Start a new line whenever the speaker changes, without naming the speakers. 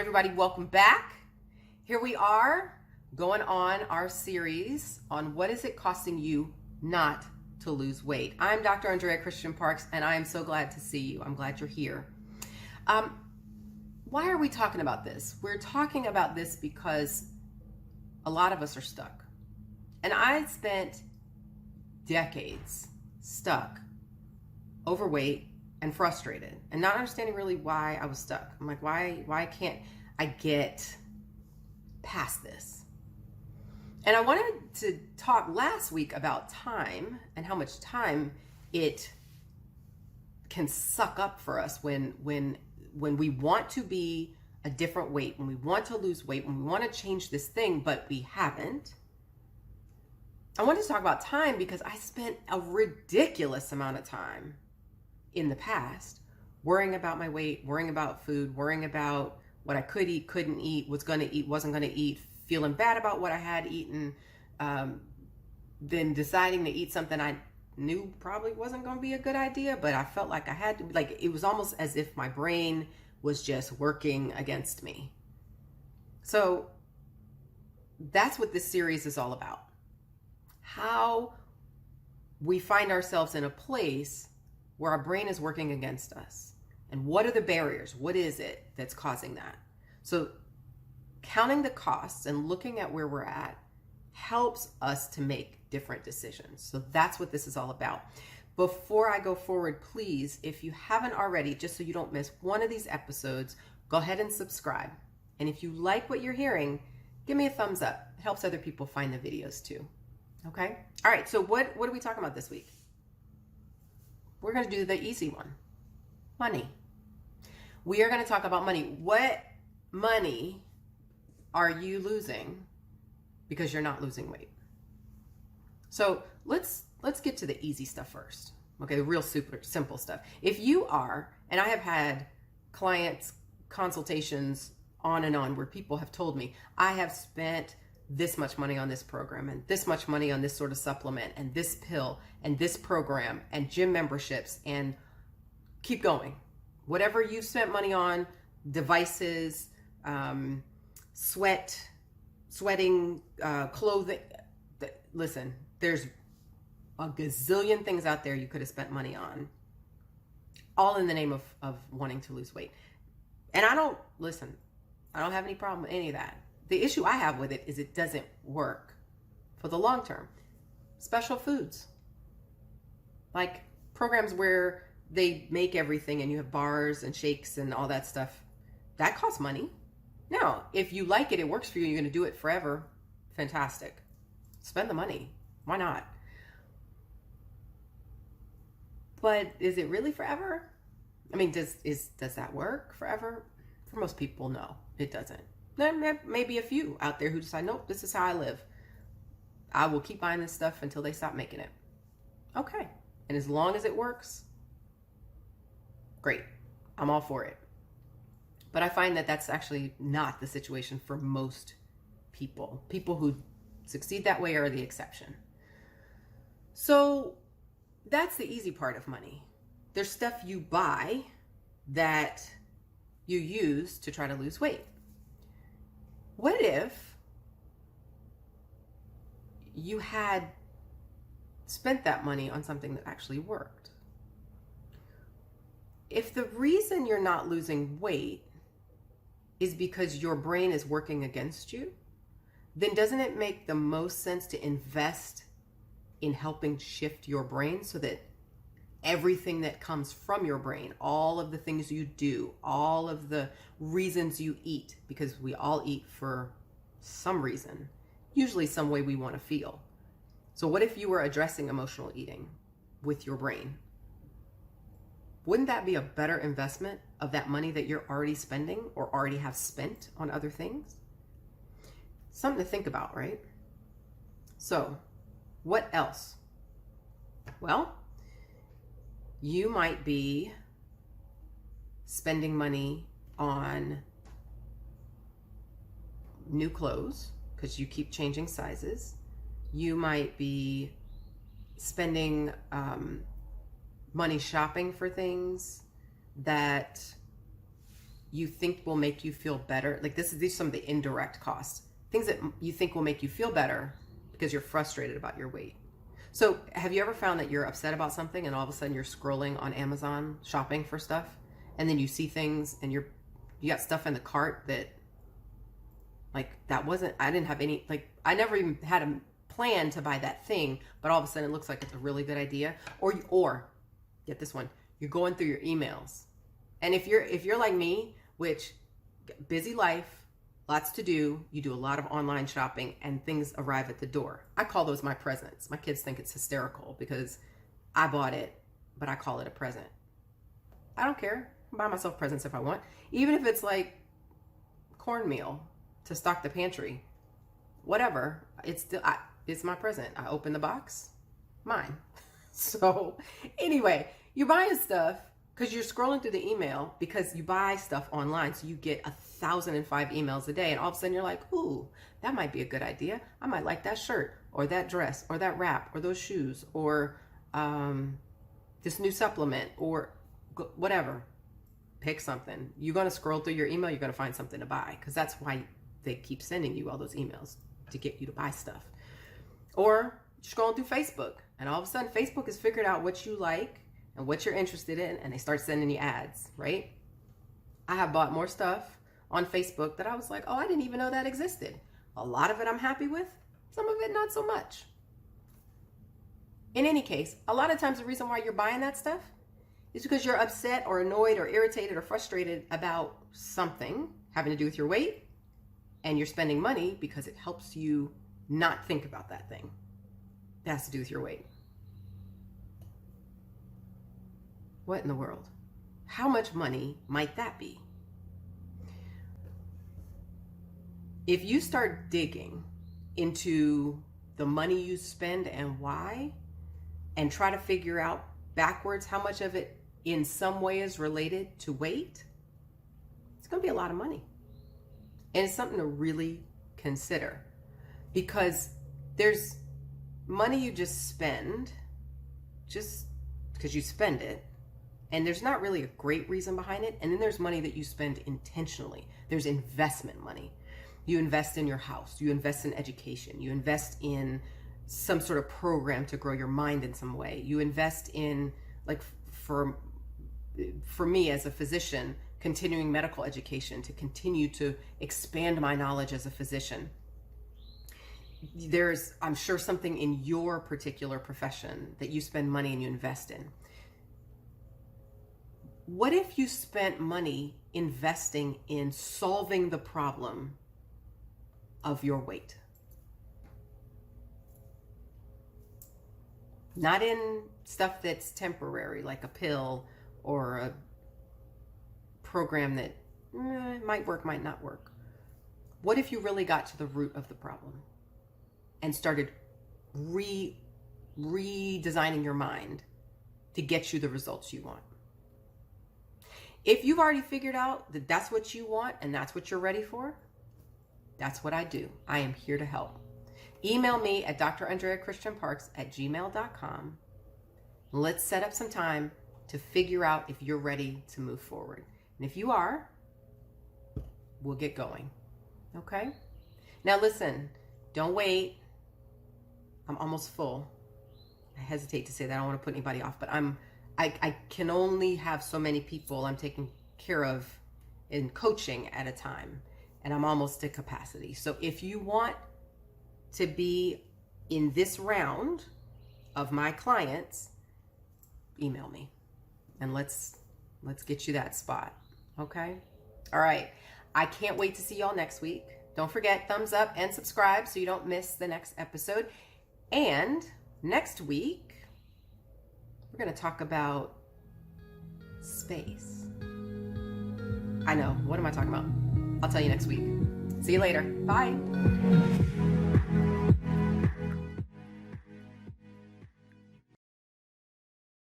everybody, welcome back. Here we are going on our series on what is it costing you not to lose weight. I'm Dr. Andrea Christian Parks, and I am so glad to see you. I'm glad you're here. Why are we talking about this? We're talking about this because a lot of us are stuck. And I spent decades stuck, overweight, and frustrated, and not understanding really why I was stuck. I'm like, why can't I get past this? And I wanted to talk last week about time and how much time it can suck up for us when we want to be a different weight, when we want to lose weight, when we want to change this thing, but we haven't. I wanted to talk about time because I spent a ridiculous amount of time in the past worrying about my weight, worrying about food, worrying about what I could eat, couldn't eat, was going to eat, wasn't going to eat, feeling bad about what I had eaten, then deciding to eat something I knew probably wasn't going to be a good idea, but I felt like I had to. Like, it was almost as if my brain was just working against me. So that's what this series is all about. How we find ourselves in a place where our brain is working against us. And what are the barriers? What is it that's causing that? So counting the costs and looking at where we're at helps us to make different decisions. So that's what this is all about. Before I go forward, please, if you haven't already, just so you don't miss one of these episodes, go ahead and subscribe. And if you like what you're hearing, give me a thumbs up. It helps other people find the videos too. Okay? All right, so what are we talking about this week? We're going to do the easy one. Money. We are going to talk about money. What money are you losing because you're not losing weight? So let's get to the easy stuff first. Okay, the real super simple stuff. If you are, and I have had clients consultations on and on where people have told me, I have spent this much money on this program and this much money on this sort of supplement and this pill and this program and gym memberships, and keep going. Whatever you've spent money on, devices, sweating, clothing. Listen, there's a gazillion things out there you could have spent money on, all in the name of wanting to lose weight. And I don't have any problem with any of that. The issue I have with it is it doesn't work for the long term. Special foods, like programs where they make everything and you have bars and shakes and all that stuff, that costs money. Now, if you like it, it works for you, you're going to do it forever, fantastic. Spend the money. Why not? But is it really forever? I mean, does that work forever? For most people, no, it doesn't. There may be a few out there who decide, nope, this is how I live. I will keep buying this stuff until they stop making it. Okay. And as long as it works, great. I'm all for it. But I find that that's actually not the situation for most people. People who succeed that way are the exception. So that's the easy part of money. There's stuff you buy that you use to try to lose weight. What if you had spent that money on something that actually worked? If the reason you're not losing weight is because your brain is working against you, then doesn't it make the most sense to invest in helping shift your brain so that everything that comes from your brain, all of the things you do, all of the reasons you eat, because we all eat for some reason, usually some way we want to feel. So what if you were addressing emotional eating with your brain? Wouldn't that be a better investment of that money that you're already spending or already have spent on other things? Something to think about, right? So what else? Well, you might be spending money on new clothes because you keep changing sizes. You might be spending money shopping for things that you think will make you feel better. Like these are some of the indirect costs. Things that you think will make you feel better because you're frustrated about your weight. So have you ever found that you're upset about something and all of a sudden you're scrolling on Amazon shopping for stuff, and then you see things and you got stuff in the cart that like I didn't have any, like I never even had a plan to buy that thing, but all of a sudden it looks like it's a really good idea. Or get this one, you're going through your emails. And if you're like me, which busy life, lots to do, you do a lot of online shopping and things arrive at the door. I call those my presents. My kids think it's hysterical because I bought it, but I call it a present. I don't care. I buy myself presents if I want. Even if it's like cornmeal to stock the pantry, whatever, it's my present. I open the box, mine. So anyway, you're buying stuff because you're scrolling through the email because you buy stuff online. So you get 1,005 emails a day. And all of a sudden you're like, ooh, that might be a good idea. I might like that shirt or that dress or that wrap or those shoes or this new supplement or whatever. Pick something. You're going to scroll through your email. You're going to find something to buy because that's why they keep sending you all those emails, to get you to buy stuff. Or you're scrolling through Facebook and all of a sudden Facebook has figured out what you like and what you're interested in, and they start sending you ads, right? I have bought more stuff on Facebook that I was like, oh, I didn't even know that existed. A lot of it I'm happy with, some of it not so much. In any case, a lot of times the reason why you're buying that stuff is because you're upset or annoyed or irritated or frustrated about something having to do with your weight, and you're spending money because it helps you not think about that thing that has to do with your weight. What in the world? How much money might that be? If you start digging into the money you spend and why, and try to figure out backwards how much of it in some way is related to weight, it's going to be a lot of money. And it's something to really consider, because there's money you just spend just because you spend it, and there's not really a great reason behind it. And then there's money that you spend intentionally. There's investment money. You invest in your house, you invest in education, you invest in some sort of program to grow your mind in some way. You invest in, like for me as a physician, continuing medical education to continue to expand my knowledge as a physician. There's, I'm sure, something in your particular profession that you spend money and you invest in. What if you spent money investing in solving the problem of your weight? Not in stuff that's temporary, like a pill or a program that might work, might not work. What if you really got to the root of the problem and started redesigning your mind to get you the results you want? If you've already figured out that that's what you want and that's what you're ready for, that's what I do. I am here to help. Email me at drandreachristianparks@gmail.com. Let's set up some time to figure out if you're ready to move forward. And if you are, we'll get going. Okay? Now listen, don't wait. I'm almost full. I hesitate to say that. I don't want to put anybody off, but I can only have so many people I'm taking care of in coaching at a time, and I'm almost at capacity. So if you want to be in this round of my clients, email me and let's get you that spot. Okay? All right. I can't wait to see y'all next week. Don't forget, thumbs up and subscribe so you don't miss the next episode. And next week, we're going to talk about space. I know. What am I talking about? I'll tell you next week. See you later. Bye.